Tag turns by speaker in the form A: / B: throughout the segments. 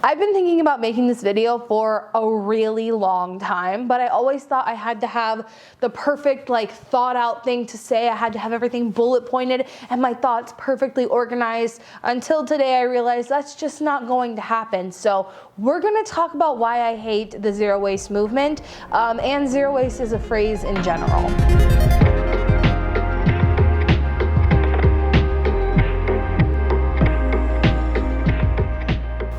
A: I've been thinking about making this video for a really long time, but I always thought I had to have the perfect, like, thought out thing to say. I had to have everything bullet pointed and my thoughts perfectly organized. Until today I realized that's just not going to happen. So we're gonna talk about why I hate the zero waste movement, and zero waste as a phrase in general.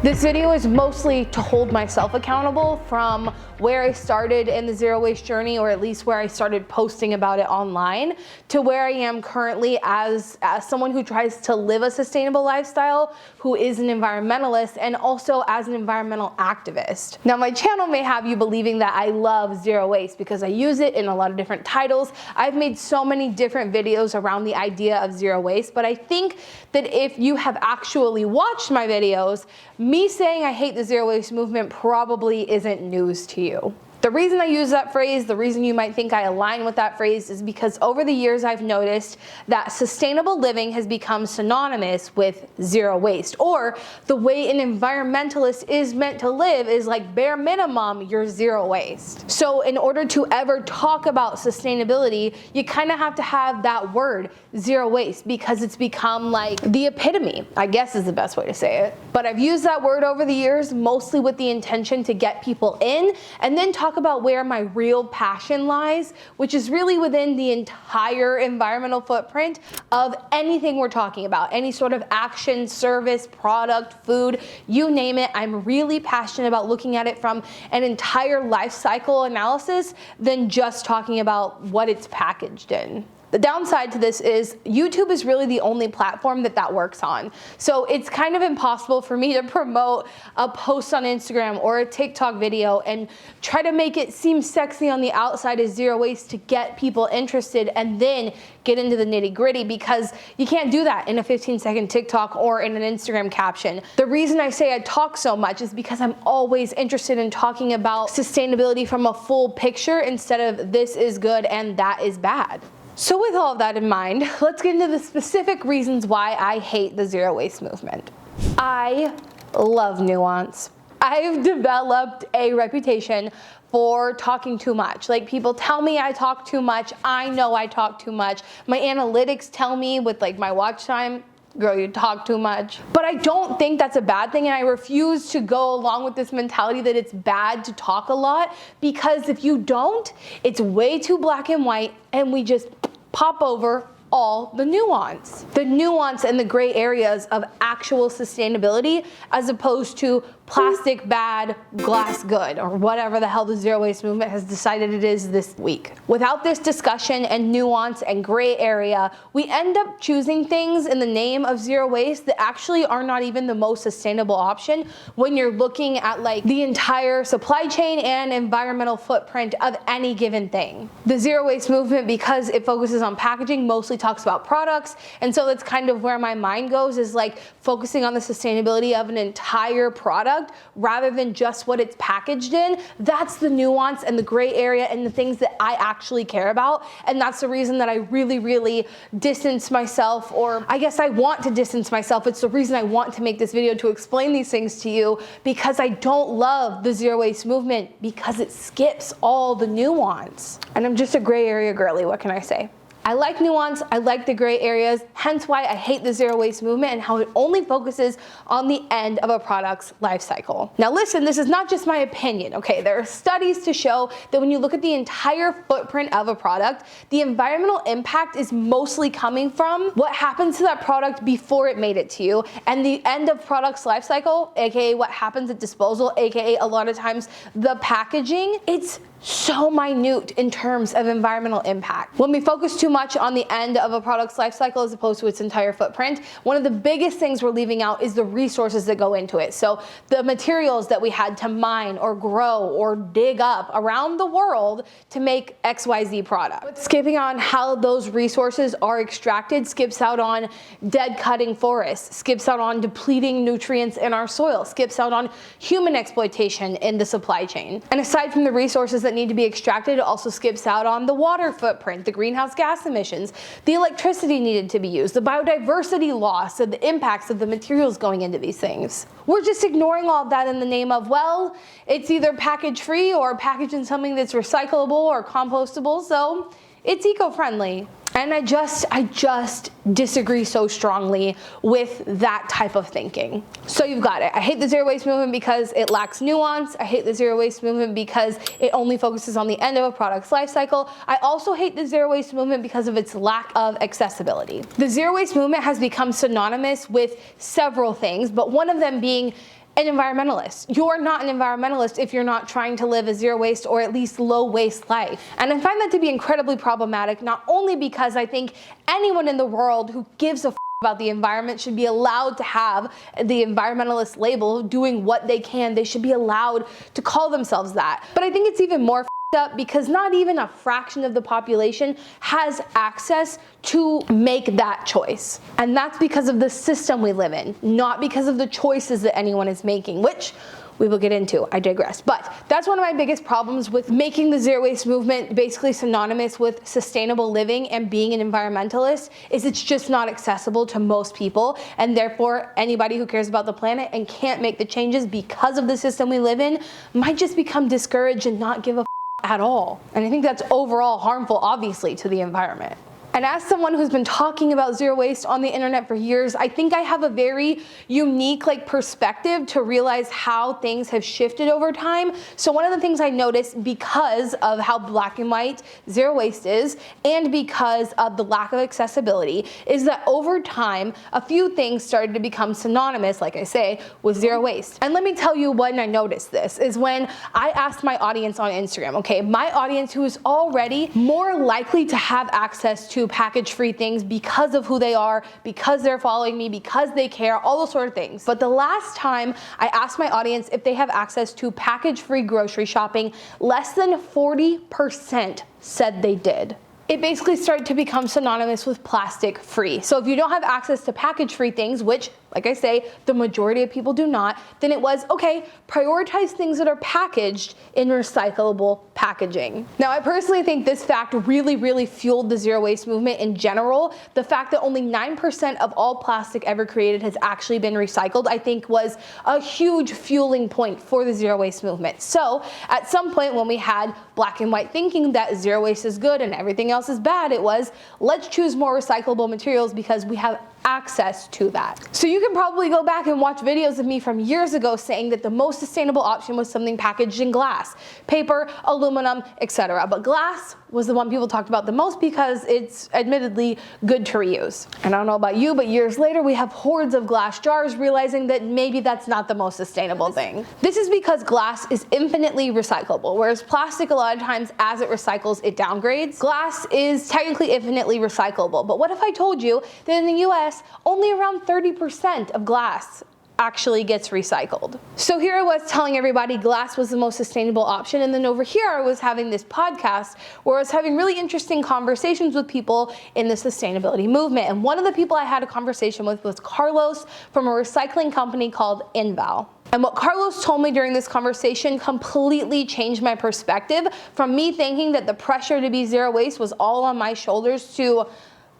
A: This video is mostly to hold myself accountable from where I started in the zero waste journey, or at least where I started posting about it online, to where I am currently as someone who tries to live a sustainable lifestyle, who is an environmentalist, and also as an environmental activist. Now, my channel may have you believing that I love zero waste because I use it in a lot of different titles. I've made so many different videos around the idea of zero waste, but I think that if you have actually watched my videos, me saying I hate the zero waste movement probably isn't news to you. The reason I use that phrase, the reason you might think I align with that phrase, is because over the years I've noticed that sustainable living has become synonymous with zero waste, or the way an environmentalist is meant to live is like bare minimum, you're zero waste. So in order to ever talk about sustainability, you kind of have to have that word, zero waste, because it's become like the epitome, I guess is the best way to say it. But I've used that word over the years mostly with the intention to get people in, and then talk about where my real passion lies, which is really within the entire environmental footprint of anything we're talking about. Any sort of action, service, product, food, you name it. I'm really passionate about looking at it from an entire life cycle analysis than just talking about what it's packaged in. The downside to this is YouTube is really the only platform that works on. So it's kind of impossible for me to promote a post on Instagram or a TikTok video and try to make it seem sexy on the outside as zero waste to get people interested and then get into the nitty-gritty, because you can't do that in a 15-second TikTok or in an Instagram caption. The reason I say I talk so much is because I'm always interested in talking about sustainability from a full picture instead of this is good and that is bad. So with all of that in mind, let's get into the specific reasons why I hate the zero waste movement. I love nuance. I've developed a reputation for talking too much. Like, people tell me I talk too much. I know I talk too much. My analytics tell me with like my watch time, girl, you talk too much. But I don't think that's a bad thing, and I refuse to go along with this mentality that it's bad to talk a lot, because if you don't, it's way too black and white and we just pop over all the nuance. The nuance and the gray areas of actual sustainability, as opposed to plastic bad, glass good, or whatever the hell the zero waste movement has decided it is this week. Without this discussion and nuance and gray area, we end up choosing things in the name of zero waste that actually are not even the most sustainable option when you're looking at like the entire supply chain and environmental footprint of any given thing. The zero waste movement, because it focuses on packaging, mostly talks about products, and so that's kind of where my mind goes, is like focusing on the sustainability of an entire product rather than just what it's packaged in. That's the nuance and the gray area and the things that I actually care about, and that's the reason that I really distance myself, or I guess I want to distance myself. It's the reason I want to make this video, to explain these things to you, because I don't love the zero waste movement because it skips all the nuance. And I'm just a gray area girly, what can I say? I like nuance, I like the gray areas, hence why I hate the zero waste movement and how it only focuses on the end of a product's life cycle. Now listen, this is not just my opinion, okay? There are studies to show that when you look at the entire footprint of a product, the environmental impact is mostly coming from what happens to that product before it made it to you, and the end of product's life cycle, aka what happens at disposal, aka a lot of times the packaging. It's so minute in terms of environmental impact. When we focus too much on the end of a product's life cycle as opposed to its entire footprint, one of the biggest things we're leaving out is the resources that go into it. So the materials that we had to mine or grow or dig up around the world to make XYZ product. But skipping on how those resources are extracted skips out on dead cutting forests, skips out on depleting nutrients in our soil, skips out on human exploitation in the supply chain. And aside from the resources that need to be extracted. It also skips out on the water footprint, the greenhouse gas emissions, the electricity needed to be used, the biodiversity loss, and the impacts of the materials going into these things. We're just ignoring all of that in the name of, well, it's either package free or packaged in something that's recyclable or compostable, so it's eco-friendly. And I just disagree so strongly with that type of thinking. So you've got it. I hate the zero waste movement because it lacks nuance. I hate the zero waste movement because it only focuses on the end of a product's life cycle. I also hate the zero waste movement because of its lack of accessibility. The zero waste movement has become synonymous with several things, but one of them being an environmentalist. You're not an environmentalist if you're not trying to live a zero waste or at least low waste life. And I find that to be incredibly problematic, not only because I think anyone in the world who gives a about the environment should be allowed to have the environmentalist label, doing what they can. They should be allowed to call themselves that. But I think it's even more up because not even a fraction of the population has access to make that choice. And that's because of the system we live in, not because of the choices that anyone is making, which we will get into. I digress. But that's one of my biggest problems with making the zero waste movement basically synonymous with sustainable living and being an environmentalist, is it's just not accessible to most people. And therefore, anybody who cares about the planet and can't make the changes because of the system we live in might just become discouraged and not give a at all. And I think that's overall harmful, obviously, to the environment. And as someone who's been talking about zero waste on the internet for years, I think I have a very unique perspective to realize how things have shifted over time. So one of the things I noticed because of how black and white zero waste is, and because of the lack of accessibility, is that over time, a few things started to become synonymous, like I say, with zero waste. And let me tell you when I noticed this, is when I asked my audience on Instagram, okay, my audience who is already more likely to have access to package-free things because of who they are, because they're following me, because they care, all those sort of things. But the last time I asked my audience if they have access to package-free grocery shopping, less than 40% said they did. It basically started to become synonymous with plastic free. So if you don't have access to package free things, which, like I say, the majority of people do not, then it was, okay, prioritize things that are packaged in recyclable packaging. Now, I personally think this fact really fueled the zero waste movement in general. The fact that only 9% of all plastic ever created has actually been recycled, I think was a huge fueling point for the zero waste movement. So at some point when we had black and white thinking that zero waste is good and everything else is bad, it was, let's choose more recyclable materials because we have access to that. So you can probably go back and watch videos of me from years ago saying that the most sustainable option was something packaged in glass, paper, aluminum, etc. But glass was the one people talked about the most because it's admittedly good to reuse. And I don't know about you, but years later we have hordes of glass jars realizing that maybe that's not the most sustainable thing. This is because glass is infinitely recyclable, whereas plastic a lot of times as it recycles, it downgrades. Glass is technically infinitely recyclable, but what if I told you that in the US, only around 30% of glass actually gets recycled? So here I was telling everybody glass was the most sustainable option, and then over here I was having this podcast where I was having really interesting conversations with people in the sustainability movement. And one of the people I had a conversation with was Carlos from a recycling company called Inval. And what Carlos told me during this conversation completely changed my perspective from me thinking that the pressure to be zero waste was all on my shoulders to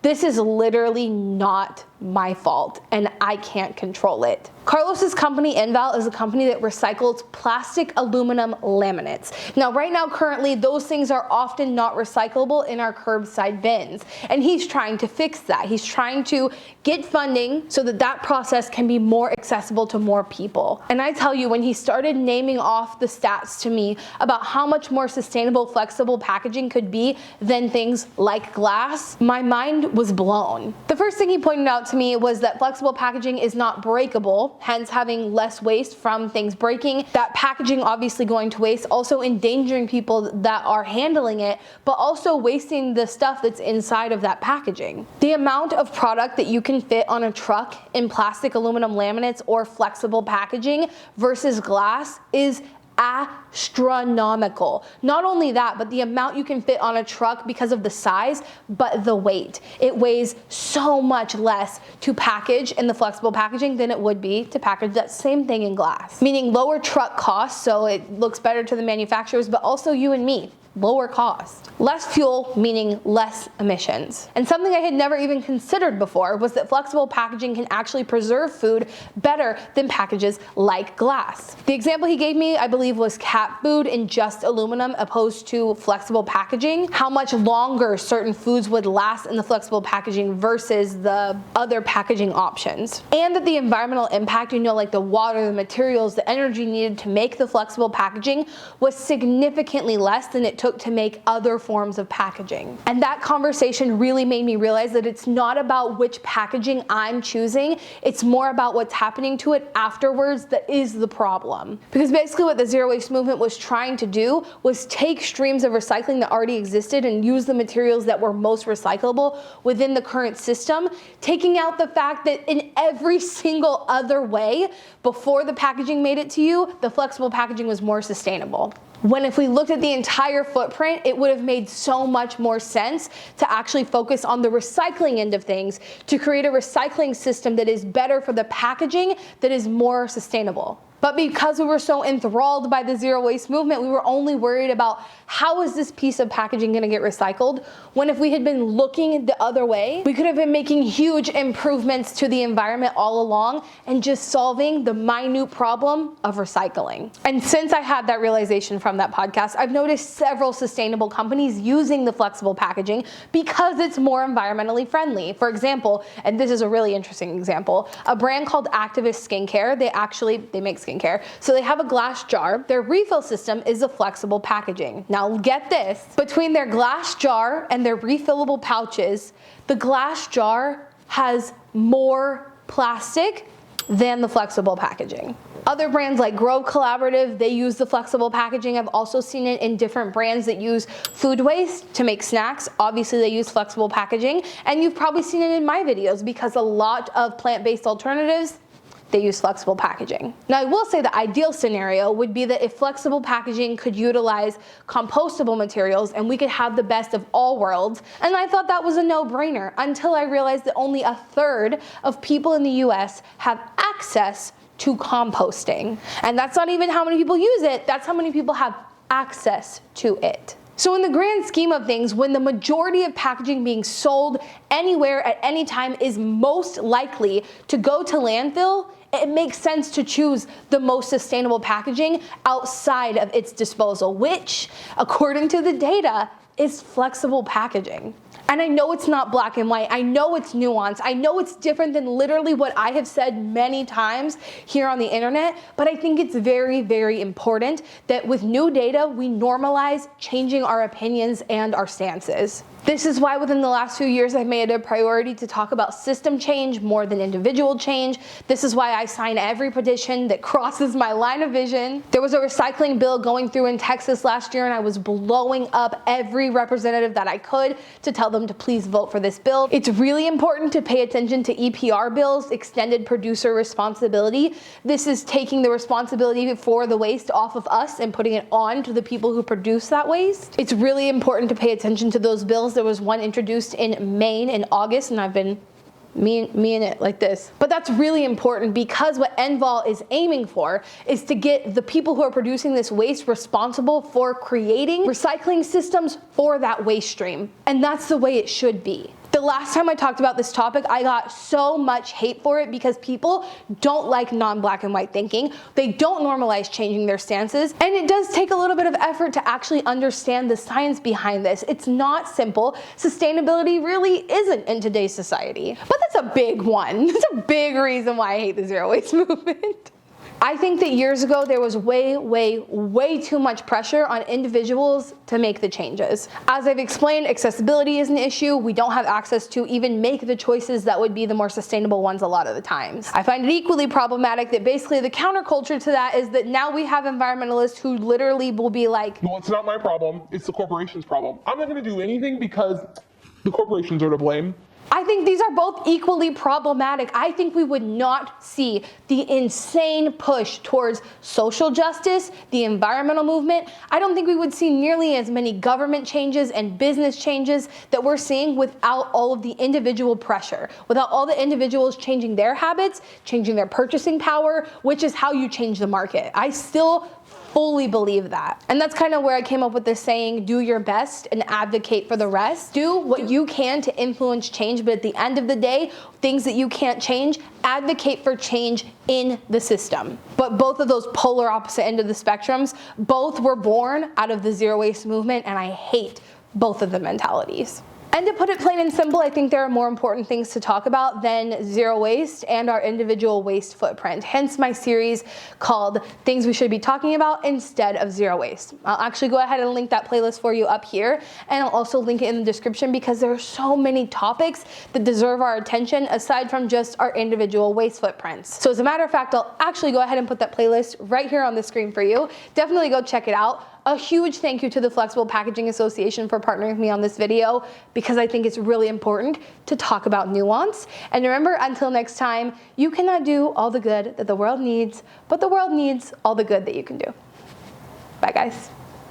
A: this is literally not my fault and I can't control it. Carlos's company, Inval, is a company that recycles plastic aluminum laminates. Now, right now, currently, those things are often not recyclable in our curbside bins. And he's trying to fix that. He's trying to get funding so that that process can be more accessible to more people. And I tell you, when he started naming off the stats to me about how much more sustainable, flexible packaging could be than things like glass, my mind was blown. The first thing he pointed out to me was that flexible packaging is not breakable, hence having less waste from things breaking. That packaging obviously going to waste, also endangering people that are handling it, but also wasting the stuff that's inside of that packaging. The amount of product that you can fit on a truck in plastic aluminum laminates or flexible packaging versus glass is astronomical. Not only that, but the amount you can fit on a truck because of the size, but the weight. It weighs so much less to package in the flexible packaging than it would be to package that same thing in glass. Meaning lower truck costs, so it looks better to the manufacturers, but also you and me. Lower cost. Less fuel, meaning less emissions. And something I had never even considered before was that flexible packaging can actually preserve food better than packages like glass. The example he gave me, I believe, was cat food in just aluminum opposed to flexible packaging. How much longer certain foods would last in the flexible packaging versus the other packaging options. And that the environmental impact, like the water, the materials, the energy needed to make the flexible packaging was significantly less than it took to make other forms of packaging. And that conversation really made me realize that it's not about which packaging I'm choosing, it's more about what's happening to it afterwards that is the problem. Because basically what the zero waste movement was trying to do was take streams of recycling that already existed and use the materials that were most recyclable within the current system, taking out the fact that in every single other way before the packaging made it to you, the flexible packaging was more sustainable. When if we looked at the entire footprint, it would have made so much more sense to actually focus on the recycling end of things to create a recycling system that is better for the packaging, that is more sustainable. But because we were so enthralled by the zero waste movement, we were only worried about how is this piece of packaging going to get recycled, when if we had been looking the other way, we could have been making huge improvements to the environment all along and just solving the minute problem of recycling. And since I had that realization from that podcast, I've noticed several sustainable companies using the flexible packaging because it's more environmentally friendly. For example, and this is a really interesting example, a brand called Activist Skincare, they make skincare. So they have a glass jar. Their refill system is a flexible packaging. Now get this, between their glass jar and their refillable pouches, the glass jar has more plastic than the flexible packaging. Other brands like Grove Collaborative, they use the flexible packaging. I've also seen it in different brands that use food waste to make snacks. Obviously they use flexible packaging, and you've probably seen it in my videos because a lot of plant-based alternatives, they use flexible packaging. Now I will say the ideal scenario would be that if flexible packaging could utilize compostable materials and we could have the best of all worlds, and I thought that was a no-brainer until I realized that only 1/3 of people in the US have access to composting. And that's not even how many people use it, that's how many people have access to it. So in the grand scheme of things, when the majority of packaging being sold anywhere at any time is most likely to go to landfill, it makes sense to choose the most sustainable packaging outside of its disposal, which, according to the data, is flexible packaging. And I know it's not black and white. I know it's nuanced. I know it's different than literally what I have said many times here on the internet, but I think it's very, very important that with new data, we normalize changing our opinions and our stances. This is why within the last few years I've made it a priority to talk about system change more than individual change. This is why I sign every petition that crosses my line of vision. There was a recycling bill going through in Texas last year and I was blowing up every representative that I could to tell them to please vote for this bill. It's really important to pay attention to EPR bills, extended producer responsibility. This is taking the responsibility for the waste off of us and putting it on to the people who produce that waste. It's really important to pay attention to those bills. There was one introduced in Maine in August, and I've been me in it like this. But that's really important because what NVOL is aiming for is to get the people who are producing this waste responsible for creating recycling systems for that waste stream. And that's the way it should be. The last time I talked about this topic, I got so much hate for it because people don't like non-black and white thinking. They don't normalize changing their stances. And it does take a little bit of effort to actually understand the science behind this. It's not simple. Sustainability really isn't in today's society. But that's a big one. That's a big reason why I hate the zero waste movement. I think that years ago there was way too much pressure on individuals to make the changes. As I've explained, accessibility is an issue. We don't have access to even make the choices that would be the more sustainable ones a lot of the times. I find it equally problematic that basically the counterculture to that is that now we have environmentalists who literally will be like,
B: well, it's not my problem, it's the corporation's problem. I'm not gonna do anything because the corporations are to blame.
A: I think these are both equally problematic. I think we would not see the insane push towards social justice, the environmental movement. I don't think we would see nearly as many government changes and business changes that we're seeing without all of the individual pressure, without all the individuals changing their habits, changing their purchasing power, which is how you change the market. I still fully believe that. And that's kind of where I came up with this saying, do your best and advocate for the rest. Do what you can to influence change, but at the end of the day, things that you can't change, advocate for change in the system. But both of those polar opposite end of the spectrums, both were born out of the zero waste movement, and I hate both of the mentalities. And to put it plain and simple, I think there are more important things to talk about than zero waste and our individual waste footprint. Hence my series called Things We Should Be Talking About Instead of Zero Waste. I'll actually go ahead and link that playlist for you up here, and I'll also link it in the description because there are so many topics that deserve our attention aside from just our individual waste footprints. So as a matter of fact, I'll actually go ahead and put that playlist right here on the screen for you. Definitely go check it out. A huge thank you to the Flexible Packaging Association for partnering with me on this video because I think it's really important to talk about nuance. And remember, until next time, you cannot do all the good that the world needs, but the world needs all the good that you can do. Bye, guys.